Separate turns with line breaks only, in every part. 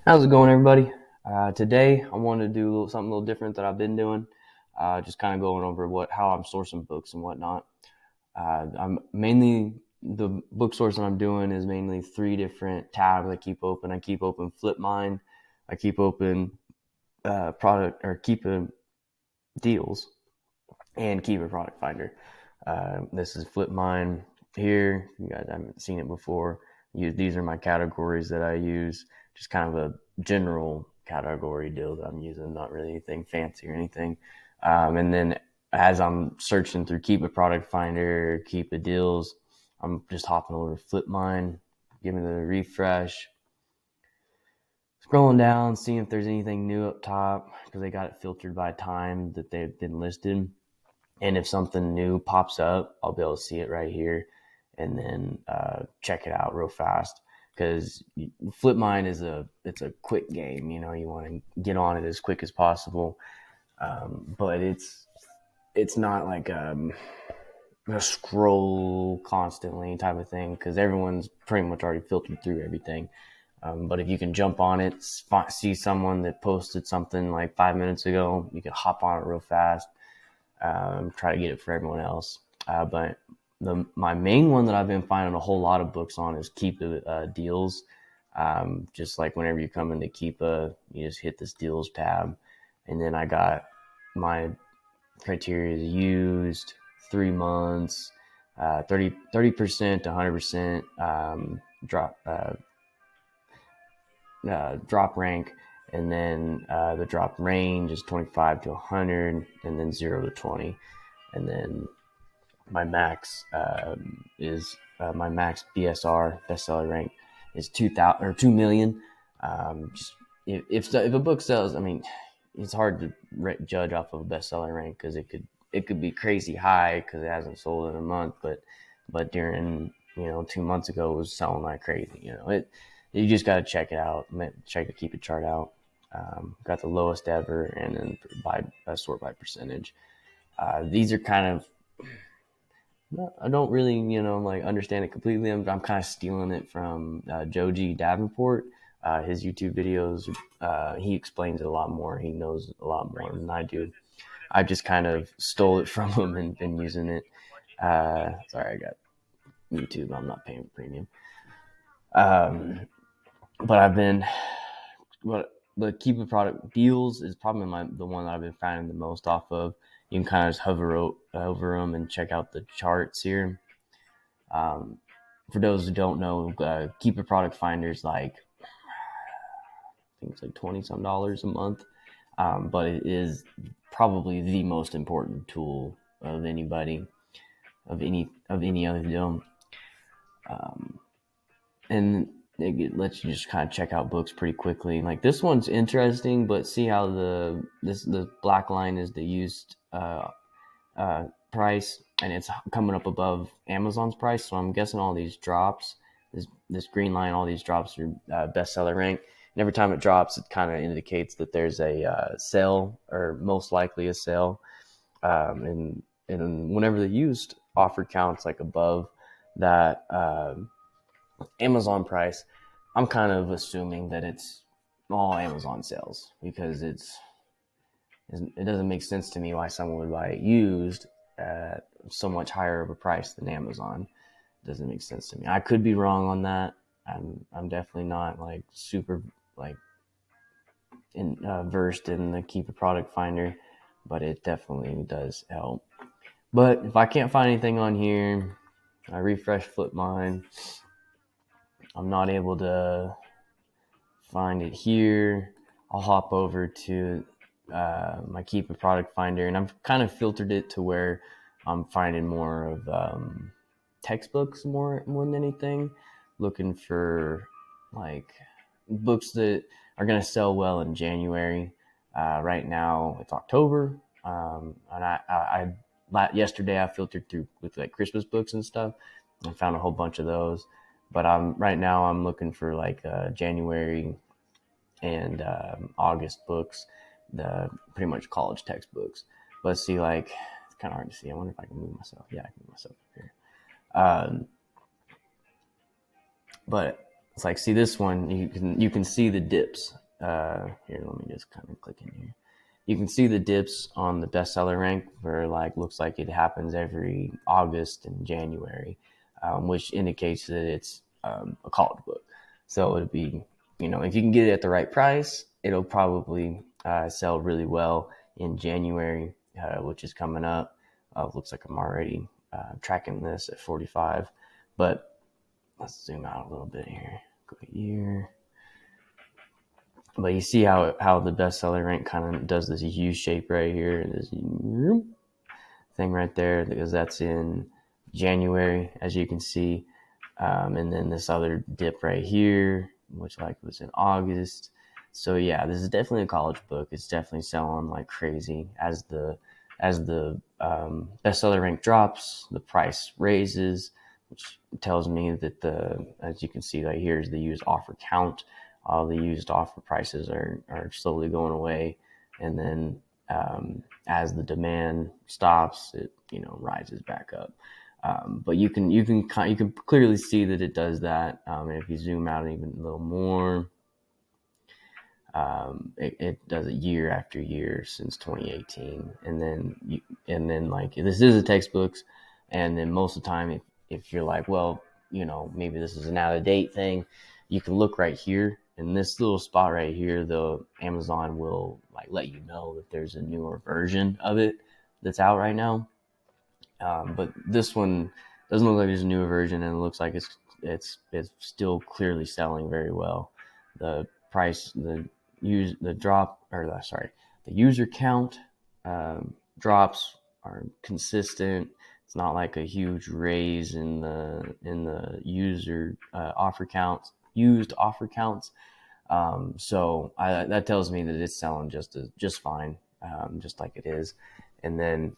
How's it going, everybody? Today, I wanted to do something a little different that I've been doing. Just kind of going over how I'm sourcing books and whatnot. I'm mainly the book sourcing I'm doing is mainly three different tabs I keep open. I keep open Flipmine, I keep open product or keep deals, and keep a product finder. This is Flipmine here. You guys haven't seen it before. These are my categories that I use. Just kind of a general category deal that I'm using, not really anything fancy or anything. And then as I'm searching through Keep a Product Finder, Keep a Deals, I'm just hopping over to Flipmine, giving it a refresh, scrolling down, seeing if there's anything new up top because they got it filtered by time that they've been listed. And if something new pops up, I'll be able to see it right here and then check it out real fast. Because Flipmine it's a quick game. You know, you want to get on it as quick as possible, but it's not like a scroll constantly type of thing because everyone's pretty much already filtered through everything. But if you can jump on it, see someone that posted something like 5 minutes ago, you can hop on it real fast. Try to get it for everyone else. But my main one that I've been finding a whole lot of books on is Keep the Deals. Just like whenever you come into Keepa, you just hit this deals tab. And then I got my criteria is used, 3 months, 30% to 100% drop rank, and then the drop range is 25 to 100, and then 0 to 20, and then my max my max BSR bestseller rank is 2,000 or 2 million. Just if a book sells, I mean, it's hard to judge off of a bestseller rank because it could be crazy high because it hasn't sold in a month, but during 2 months ago it was selling like crazy. You just got to check it out, check the Keep It chart out. Got the lowest ever, and then sort by percentage. These are kind of, I don't really like understand it completely. I'm kind of stealing it from Joji Davenport. His YouTube videos, he explains it a lot more. He knows a lot more than I do. I just kind of stole it from him and been using it. Sorry, I got YouTube. I'm not paying premium. But I've been, the Keep a Product Deals is probably the one that I've been finding the most off of. You can kind of just hover over them and check out the charts here. For those who don't know, Keep a Product Finder is like, I think it's like $20 some a month, but it is probably the most important tool of anybody, of any other deal. And it lets you just kind of check out books pretty quickly. Like this one's interesting, but see how the black line is the used price, and it's coming up above Amazon's price. So I'm guessing all these drops, this green line, all these drops are bestseller rank. And every time it drops, it kind of indicates that there's a sale, or most likely a sale. And whenever the used offer counts like above that Amazon price, I'm kind of assuming that it's all Amazon sales, because it doesn't make sense to me why someone would buy it used at so much higher of a price than Amazon. It doesn't make sense to me. I could be wrong on that. I'm definitely not like super like versed in the Keep a Product Finder, but it definitely does help. But if I can't find anything on here, I refresh Flipmine. I'm not able to find it here. I'll hop over to my Keep a Product Finder, and I've kind of filtered it to where I'm finding more of textbooks more than anything, looking for like books that are going to sell well in January. Right now it's October, and yesterday I filtered through with like Christmas books and stuff and found a whole bunch of those. But right now I'm looking for like January and August books, the pretty much college textbooks. But see, like, it's kind of hard to see. I wonder if I can move myself. Yeah, I can move myself up here. But it's like, see this one, you can see the dips. here, let me just kind of click in here. You can see the dips on the bestseller rank where like looks like it happens every August and January, which indicates that it's a college book. So it'd be, if you can get it at the right price, it'll probably sell really well in January, which is coming up. Looks like I'm already tracking this at 45, but let's zoom out a little bit here. Go here. But you see how the bestseller rank kind of does this U shape right here, this thing right there, because that's in January, as you can see. And then this other dip right here, which like was in August. So yeah, this is definitely a college book. It's definitely selling like crazy. As the bestseller rank drops, the price raises, which tells me that as you can see right here is the used offer count. All the used offer prices are slowly going away, and then as the demand stops, it rises back up. But you can clearly see that it does that. And if you zoom out even a little more, it does it year after year since 2018. And then like this is a textbooks, and then most of the time, if you're like, well, maybe this is an out of date thing, you can look right here in this little spot right here. The Amazon will like let you know that there's a newer version of it that's out right now. But this one doesn't look like there's a newer version, and it looks like it's still clearly selling very well. The price, the user count drops are consistent. It's not like a huge raise in the user offer counts, used offer counts. So that tells me that it's selling just fine, just like it is. And then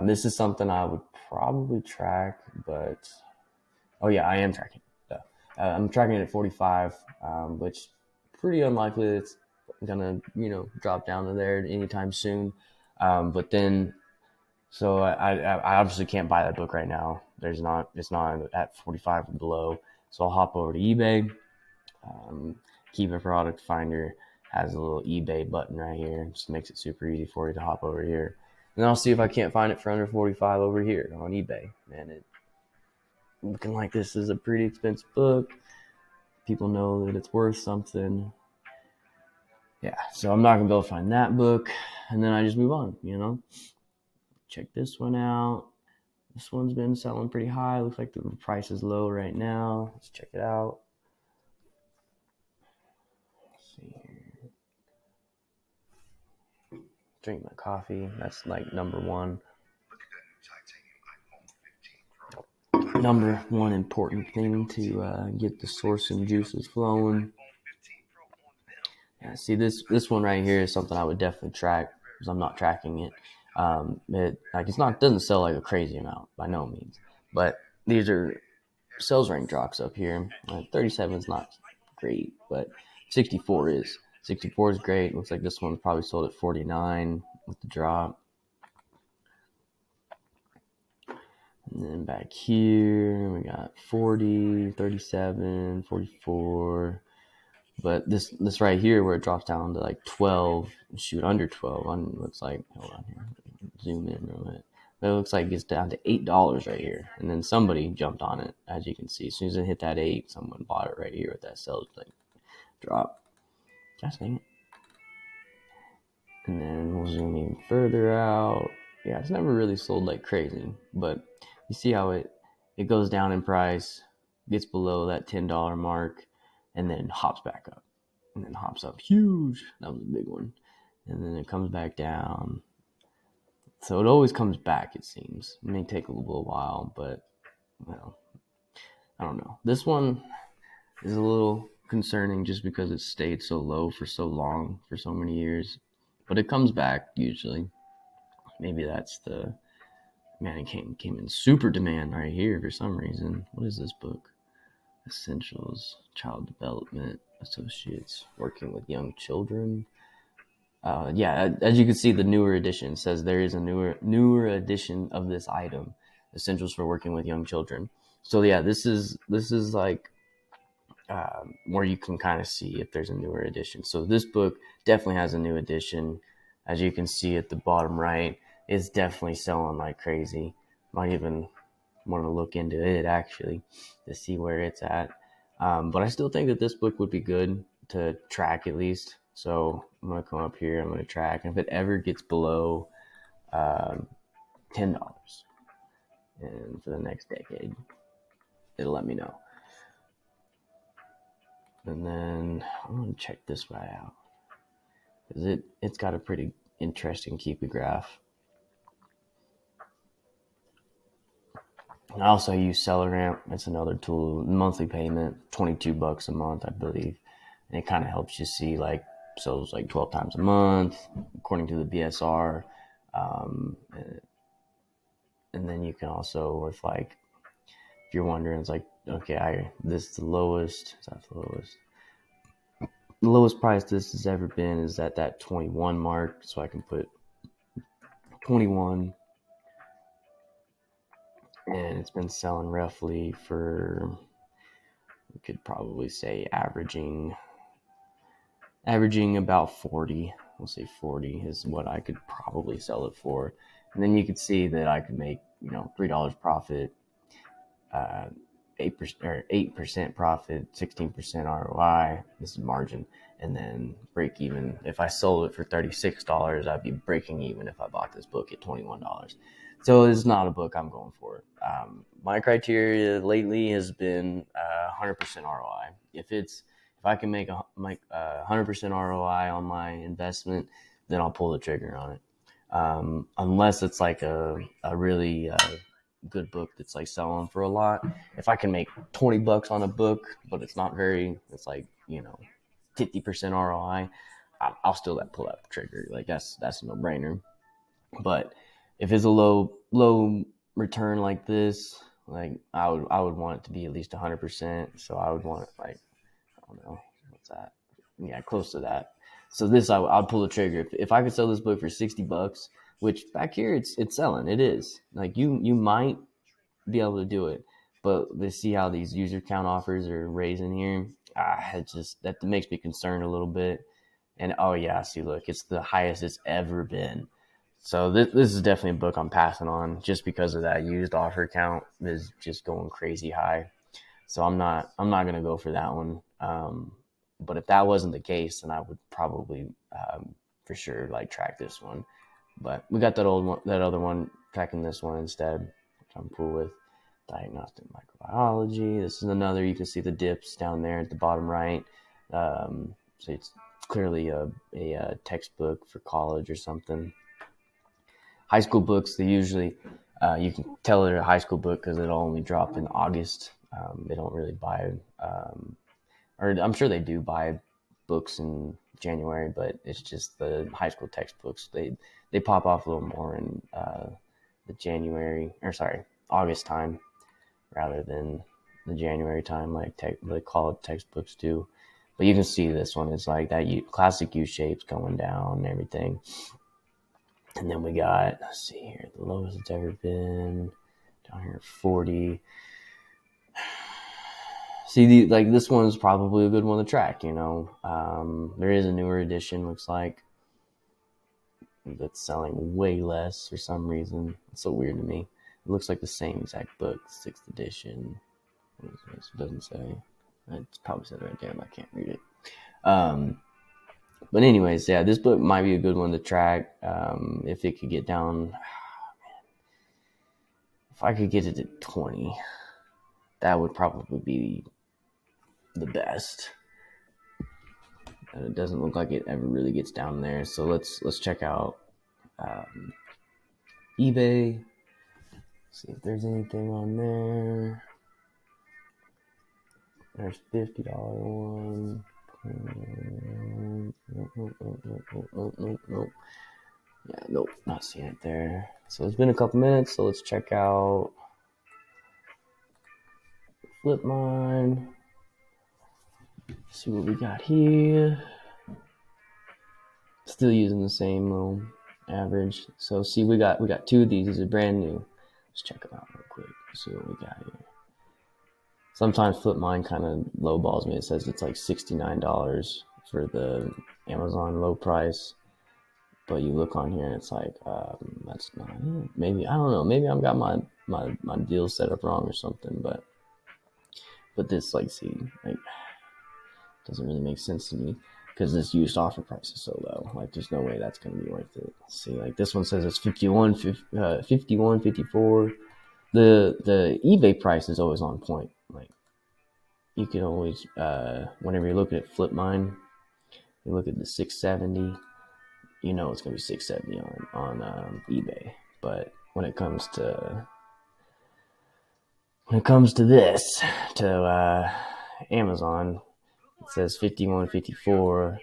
this is something I would probably track, but oh yeah, I am tracking. I'm tracking it at 45, which pretty unlikely that it's gonna drop down to there anytime soon. But then, so I obviously can't buy that book right now. It's not at 45 or below. So I'll hop over to eBay. Kiva Product Finder has a little eBay button right here. It just makes it super easy for you to hop over here. And I'll see if I can't find it for under 45 over here on eBay. Man, it looking like this is a pretty expensive book. People know that it's worth something. Yeah, so I'm not going to be able to find that book. And then I just move on, Check this one out. This one's been selling pretty high. Looks like the price is low right now. Let's check it out. Let's see here. Drink my coffee. That's like number one important thing to get the source and juices flowing. Yeah, see this one right here is something I would definitely track because I'm not tracking it. It doesn't sell like a crazy amount by no means, but these are sales rank drops up here. 37 is not great, but 64 is. 64 is great. Looks like this one's probably sold at 49 with the drop. And then back here, we got 40, 37, 44. But this right here, where it drops down to like 12, shoot, under 12, looks like, hold on here, zoom in real bit. But it looks like it's down to $8 right here. And then somebody jumped on it, as you can see. As soon as it hit that 8, someone bought it right here with that sales like drop. Gosh dang it. And then we'll zoom even further out. Yeah, it's never really sold like crazy, but you see how it goes down in price, gets below that $10 mark, and then hops back up. And then hops up huge. That was a big one. And then it comes back down. So it always comes back, it seems. It may take a little while, but, well, I don't know. This one is a little concerning just because it stayed so low for so long, for so many years. But it comes back, usually. Maybe that's man, it came in super demand right here for some reason. What is this book? Essentials, Child Development Associates, Working with Young Children. Yeah, as you can see, the newer edition says there is a newer edition of this item, Essentials for Working with Young Children. So yeah, this is like where you can kind of see if there's a newer edition. So this book definitely has a new edition. As you can see at the bottom right, it's definitely selling like crazy. Might even want to look into it actually to see where it's at. But I still think that this book would be good to track at least. So I'm going to come up here, I'm going to track. And if it ever gets below $10 and for the next decade, it'll let me know. And then I'm going to check this guy out because it's got a pretty interesting Keepa graph. I also use SellerAmp. It's another tool, monthly payment, $22 a month, I believe. And it kind of helps you see like, so it's like 12 times a month, according to the BSR. And then you can also, with like, if you're wondering, it's like, okay, this is the lowest. Is that the lowest? The lowest price this has ever been is at that 21 mark. So I can put 21. And it's been selling roughly for, we could probably say averaging about 40. We'll say 40 is what I could probably sell it for. And then you could see that I could make, $3 profit, 8% profit, 16% ROI. This is margin. And then break even. If I sold it for $36, I'd be breaking even if I bought this book at $21. So it's not a book I'm going for. My criteria lately has been 100% ROI. If I can make 100% ROI on my investment, then I'll pull the trigger on it. Unless it's like a really good book that's like selling for a lot. If I can make $20 on a book, but it's like 50% ROI, I'll still pull that trigger. Like that's a no brainer. But if it's a low return like this, like I would want it to be at least 100%. So I would want it like, I don't know, what's that? Yeah, close to that. So this I'd pull the trigger if I could sell this book for $60, which back here it's selling. It is like you might be able to do it, but let's see how these user count offers are raising here. That makes me concerned a little bit. And oh yeah, see, look, it's the highest it's ever been. So this is definitely a book I'm passing on just because of that used offer count is just going crazy high. So I'm not gonna go for that one. But if that wasn't the case, then I would probably for sure like track this one. But we got that other one tracking this one instead, which I'm cool with. Diagnostic microbiology. This is another. You can see the dips down there at the bottom right. So it's clearly a textbook for college or something. High school books, they usually you can tell they're a high school book because it'll only drop in August. They don't really buy, or I'm sure they do buy books in January, but it's just the high school textbooks. They pop off a little more in the August time rather than the January time like the college textbooks do. But you can see this one is like that classic U shapes going down and everything. And then we got, let's see here, the lowest it's ever been down here, 40. See, this one is probably a good one to track. There is a newer edition, looks like, that's selling way less for some reason. It's so weird to me. It looks like the same exact book, 6th edition. What is this? It doesn't say. It's probably said right there, but I can't read it. But anyways, yeah, this book might be a good one to track if it could get down. If I could get it at 20, that would probably be the best. And it doesn't look like it ever really gets down there. So let's check out eBay. See if there's anything on there. There's $50 one. Nope. Yeah, nope, not seeing it there. So it's been a couple minutes, so let's check out Flipmine. See what we got here. Still using the same little average. So see, we got two of these. These are brand new. Let's check them out real quick. See what we got here. sometimes FlipMine kind of lowballs me. It says it's like $69 for the Amazon low price, but you look on here and it's like that's not it. Maybe I don't know. Maybe I've got my deal set up wrong or something. But this like doesn't really make sense to me because this used offer price is so low. Like there's no way that's gonna be worth it. Let's see, like this one says it's 51.54. The eBay price is always on point. Like you can always whenever you look at FlipMine, you look at the 670, you know it's gonna be 670 on eBay. But when it comes to this, to Amazon, it says 51.54,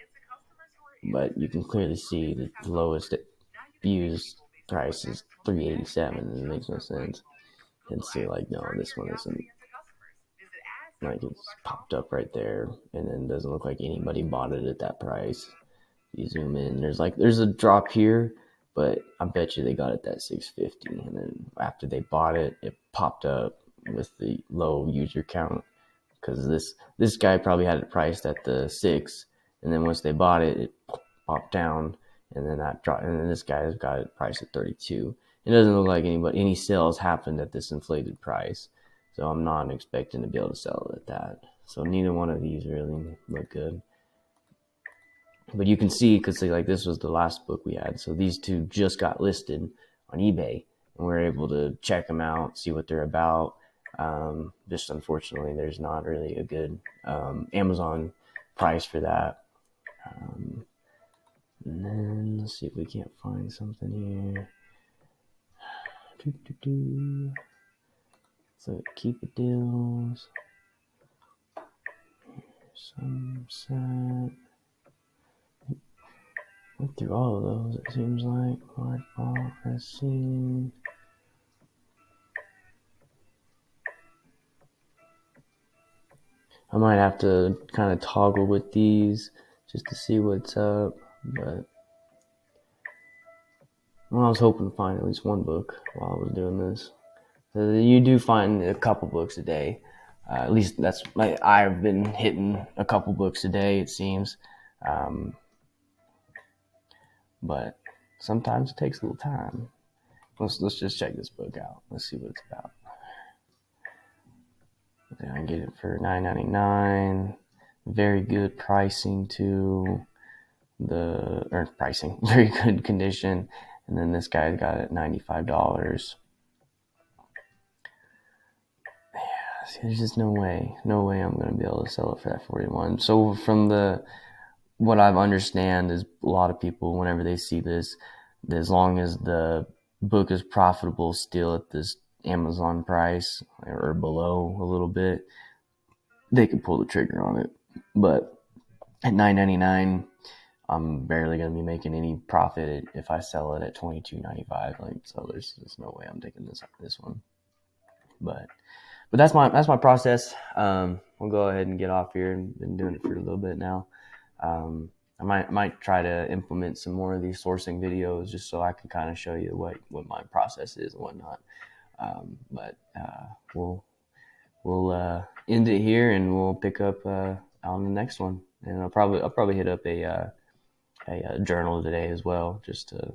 but you can clearly see that the lowest used price is 387, and it makes no sense. And see, like, no, this one isn't. Like, it's popped up right there, and then doesn't look like anybody bought it at that price. You zoom in, there's a drop here, but I bet you they got it at 650, and then after they bought it, it popped up with the low user count because this guy probably had it priced at the 6, and then once they bought it, it popped down, and then that dropped, and then this guy's got it priced at 32. It doesn't look like any sales happened at this inflated price, so I'm not expecting to be able to sell it at that. So neither one of these really look good. But you can see, because like this was the last book we had, so these two just got listed on eBay, and we're able to check them out, see what they're about. Just unfortunately, there's not really a good Amazon price for that. And then let's see if we can't find something here. So keep it deals. Some set. Went through all of those, it seems like. Hardball, SC. I might have to kind of toggle with these just to see what's up, but well, I was hoping to find at least one book while I was doing this. So you do find a couple books a day. At least I've been hitting a couple books a day, it seems. But sometimes it takes a little time. Let's just check this book out. Let's see what it's about. I get it for $9.99. Very good pricing too. Pricing, very good condition. And then this guy got it $95. Yeah, see, there's just no way I'm gonna be able to sell it for that 41. So from what I've understand is a lot of people, whenever they see this, as long as the book is profitable still at this Amazon price or below a little bit, they can pull the trigger on it. But at $9.99, I'm barely going to be making any profit if I sell it at $22.95. Like, so there's no way I'm taking this one. But that's my process. We'll go ahead and get off here. I've been doing it for a little bit now. I might try to implement some more of these sourcing videos just so I can kind of show you what my process is and whatnot. But we'll end it here, and we'll pick up on the next one. And I'll probably hit up a journal today as well, just to